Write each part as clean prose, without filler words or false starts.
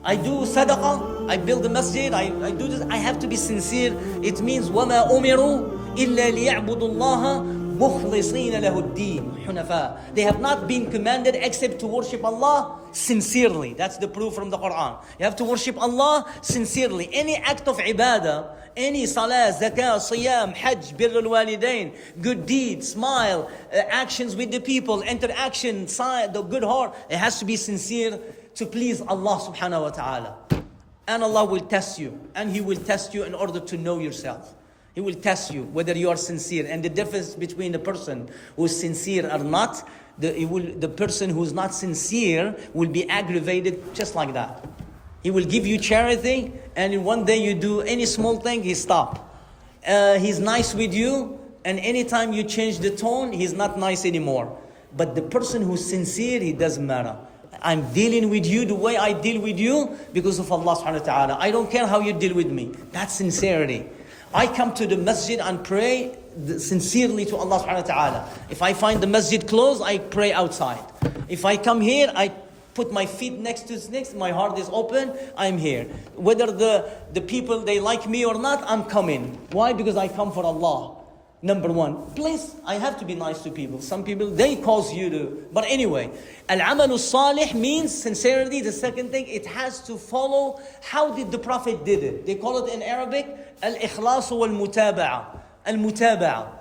I do sadaqah, I build a masjid, I do this, I have to be sincere. It means وَمَا أُمِرُوا إِلَّا لِيَعْبُدُوا اللَّهَ مُخْلِصِينَ لَهُ الدِّينَ حُنَفَاء. They have not been commanded except to worship Allah sincerely. That's the proof from the Quran. You have to worship Allah sincerely. Any act of ibadah, any salah, zakah, siyam, hajj, birr al-walidain, good deeds, smile, actions with the people, interaction, the good heart, it has to be sincere to please Allah subhanahu wa ta'ala. And Allah will test you. And He will test you in order to know yourself. He will test you whether you are sincere. And the difference between the person who is sincere or not, the person who is not sincere will be aggravated just like that. He will give you charity, and in one day you do any small thing, he stop. He's nice with you, and anytime you change the tone, he's not nice anymore. But the person who's sincere, he doesn't matter. I'm dealing with you the way I deal with you because of Allah subhanahu wa ta'ala. I don't care how you deal with me. That's sincerity. I come to the masjid and pray sincerely to Allah subhanahu wa ta'ala. If I find the masjid closed, I pray outside. If I come here, I put my feet next to snakes, my heart is open, I'm here. Whether the people, they like me or not, I'm coming. Why? Because I come for Allah. Number one. Please, I have to be nice to people. Some people, they cause you to. But anyway, al-amal salih means sincerity. The second thing, it has to follow how did the Prophet did it. They call it in Arabic, al-ikhlas wal-mutaba'a. Al-mutaba'a.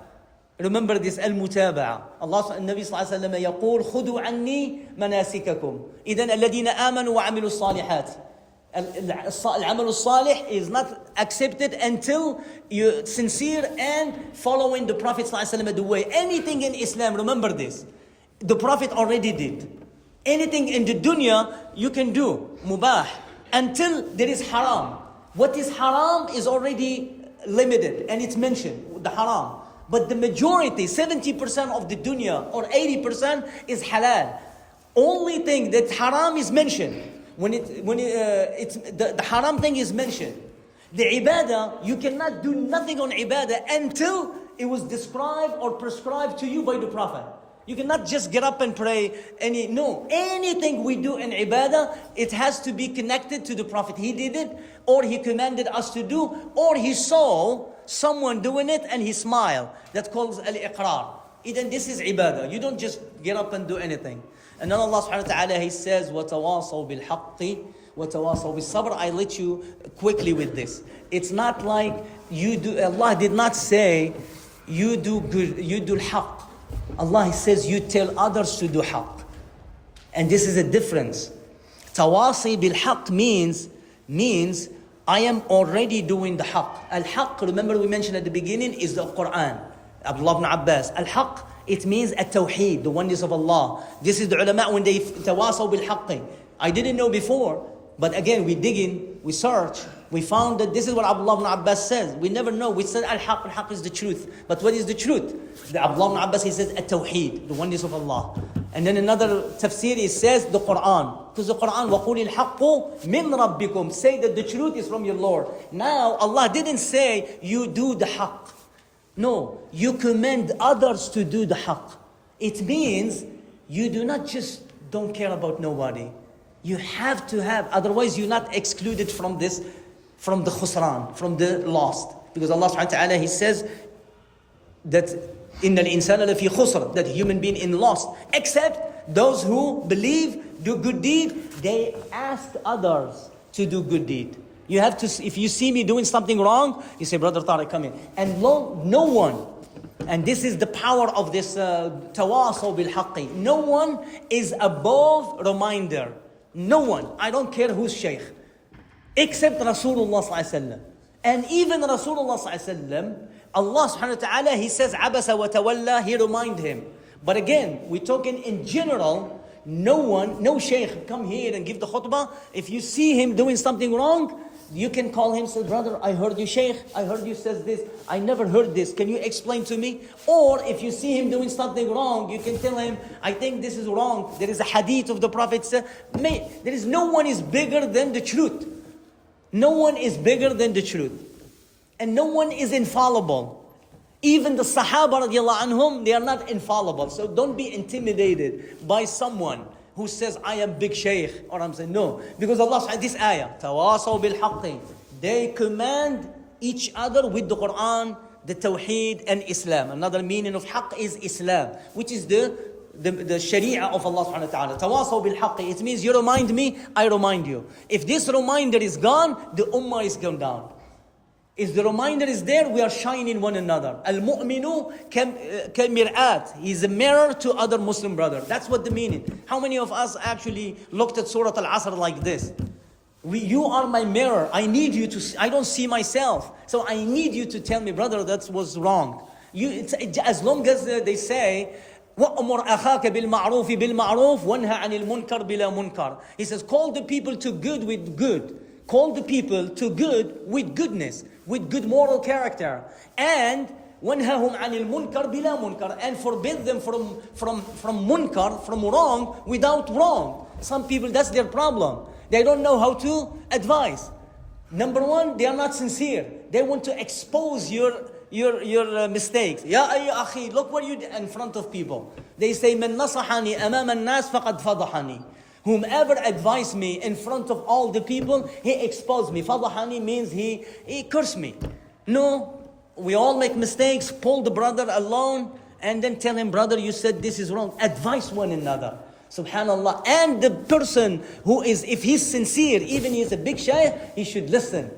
Remember this, al-mutaba'a. Allah, Nabi sallallahu alayhi wa sallam يقول خذوا عني مناسككم. إذن الذين آمنوا وعملوا الصالحات. Al-amal salih is not accepted until you're sincere and following the Prophet ﷺ the way. Anything in Islam, remember this, the Prophet already did. Anything in the dunya you can do, mubah, until there is haram. What is haram is already limited and it's mentioned, the haram. But the majority, 70% of the dunya or 80% is halal. Only thing that haram is mentioned. When the haram thing is mentioned. The ibadah, you cannot do nothing on ibadah until it was described or prescribed to you by the Prophet. You cannot just get up and pray. Anything we do in ibadah, it has to be connected to the Prophet. He did it, or he commanded us to do, or he saw someone doing it and he smiled. That calls al-iqrar. Then this is ibadah. You don't just get up and do anything. And then Allah subhanahu wa ta'ala, He says, وَتَوَاصَوْا بِالْحَقِّ وَتَوَاصَوْا بِالصَّبْرِ. I let you quickly with this. It's not like you do, Allah did not say, you do good, you do haqq. Allah says, you tell others to do haqq. And this is a difference. Tawasi bil-haqq means, I am already doing the haqq. Al-haqq, remember we mentioned at the beginning, is the Quran. Abdullah ibn Abbas. Al-haqq, it means at-tawheed, the oneness of Allah. This is the ulama when they tawasaw bil-haqqi. I didn't know before, but again, we dig in, we search, we found that this is what Abdullah ibn Abbas says. We never know. We said al-haqq, al-haqq is the truth. But what is the truth? The Abdullah ibn Abbas, he says at-tawheed, the oneness of Allah. And then another tafsir, it says the Quran. Because the Quran, وَقُولِ الْحَقُّ مِنْ رَبِّكُمْ. Say that the truth is from your Lord. Now, Allah didn't say you do the haqq. No, you command others to do the haqq. It means you do not just don't care about nobody. You have to have, otherwise you're not excluded from this, from the khusran, from the lost. Because Allah subhanahu wa ta'ala, He says that إِنَّ الْإِنسَانَ لَفِي خُسْرٍ, that human being in lost, except those who believe, do good deed, they ask others to do good deed. You have to, if you see me doing something wrong, you say, Brother Tarik, come in. And no one, and this is the power of this tawasaw bil-haqqi. No one is above reminder. No one. I don't care who's shaykh. Except Rasulullah sallallahu alaihi wasallam. And even Rasulullah sallallahu alaihi wasallam, Allah subhanahu wa ta'ala, He says, Abasa wa tawalla, He remind him. But again, we're talking in general, no shaykh come here and give the khutbah. If you see him doing something wrong, you can call him, say, brother, I heard you, shaykh, I heard you says this, I never heard this, can you explain to me? Or if you see him doing something wrong, you can tell him, I think this is wrong. There is a hadith of the Prophet said, there is no one is bigger than the truth. No one is bigger than the truth. And no one is infallible. Even the Sahaba radiallahu anhum, they are not infallible. So don't be intimidated by someone who says, I am big sheikh, or I'm saying, no. Because Allah, this ayah, tawasaw bil haqqi. They command each other with the Quran, the Tawheed and Islam. Another meaning of haqq is Islam, which is the Sharia of Allah subhanahu wa ta'ala. Tawasaw bil haqqi. It means you remind me, I remind you. If this reminder is gone, the ummah is gone down. If the reminder is there, we are shining one another. Al-mu'minu kamir'at. He's a mirror to other Muslim brother. That's what the meaning. How many of us actually looked at Surah Al-Asr like this? You are my mirror. I need you to see. I don't see myself. So I need you to tell me, brother, that was wrong. As long as they say, وَأْمُرْ أَخَاكَ بِالْمَعْرُوفِ بِالْمَعْرُوفِ وَانْهَ عَنِ الْمُنْكَرِ بِلَا مُنْكَرِ. He says, call the people to good with good. Call the people to good with goodness, with good moral character. And وَانْهَهُمْ عَنِ الْمُنْكَرِ بِلَا مُنْكَرِ. And forbid them from munkar, from wrong, without wrong. Some people, that's their problem. They don't know how to advise. Number one, they are not sincere. They want to expose your mistakes. Ya ayya akhi, look what you did in front of people. They say, "Man nasahani amama an-nas faqad fadahani." Whomever advised me in front of all the people, he exposed me. Fadahani means he cursed me. No, we all make mistakes. Pull the brother alone and then tell him, brother, you said this is wrong. Advise one another. Subhanallah. And the person who is, if he's sincere, even he is a big shaykh, he should listen.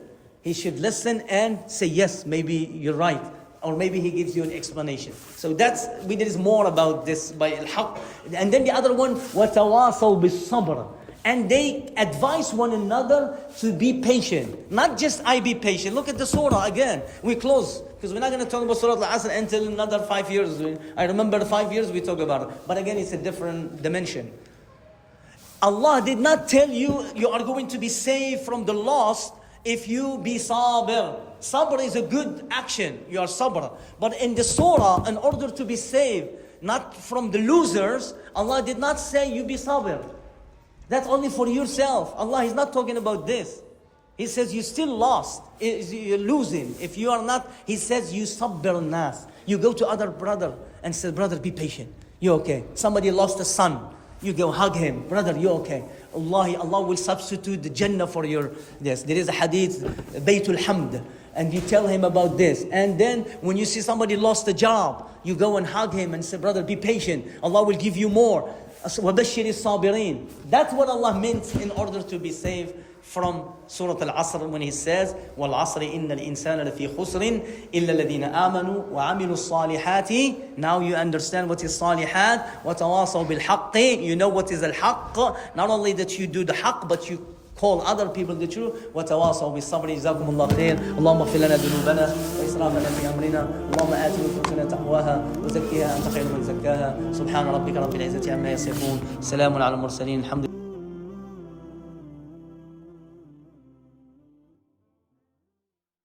He should listen and say, yes, maybe you're right. Or maybe he gives you an explanation. So there is more about this by al-haq. And then the other one, وَتَوَاصَوْا بِالصَّبْرِ. And they advise one another to be patient. Not just I be patient. Look at the surah again. We close. Because we're not going to talk about Surah Al-Asr until another 5 years. I remember 5 years we talk about it. But again, it's a different dimension. Allah did not tell you, you are going to be saved from the lost if you be sabr. Sabr is a good action. You are sabr. But in the surah, in order to be saved, not from the losers, Allah did not say you be sabr. That's only for yourself. Allah is not talking about this. He says you still lost. You're losing. If you are not, He says you sabr nas. You go to other brother and say, brother, be patient. You okay? Somebody lost a son. You go hug him. Brother, you okay? Allah will substitute the Jannah for your this. There is a hadith, Baytul Hamd. And you tell him about this. And then when you see somebody lost a job, you go and hug him and say, brother, be patient. Allah will give you more. وَبَشِّرِ الصَّابِرِينَ. That's what Allah meant in order to be saved from Surah Al-Asr when He says, وَالْعَصْرِ إِنَّ الْإِنسَانَ لَفِي خُسْرٍ إِلَّا الَّذِينَ آمَنُوا وَعَمِلُوا الصَّالِحَاتِ. Now you understand what is صالحات. وَتَوَاصَوْا بِالْحَقِّ. You know what is al-haqq. Not only that you do the haqq, but you call other people the truth. وتواصوا بالصبر. جزاكم الله خير. اللهم اغفر لنا ذنوبنا وإسرافنا في أمرنا. اللهم آت نفوسنا تقواها وزكيها أنت خير من زكاها. سبحان ربك رب العزة عما يصفون. سلام على المرسلين. الحمد لله.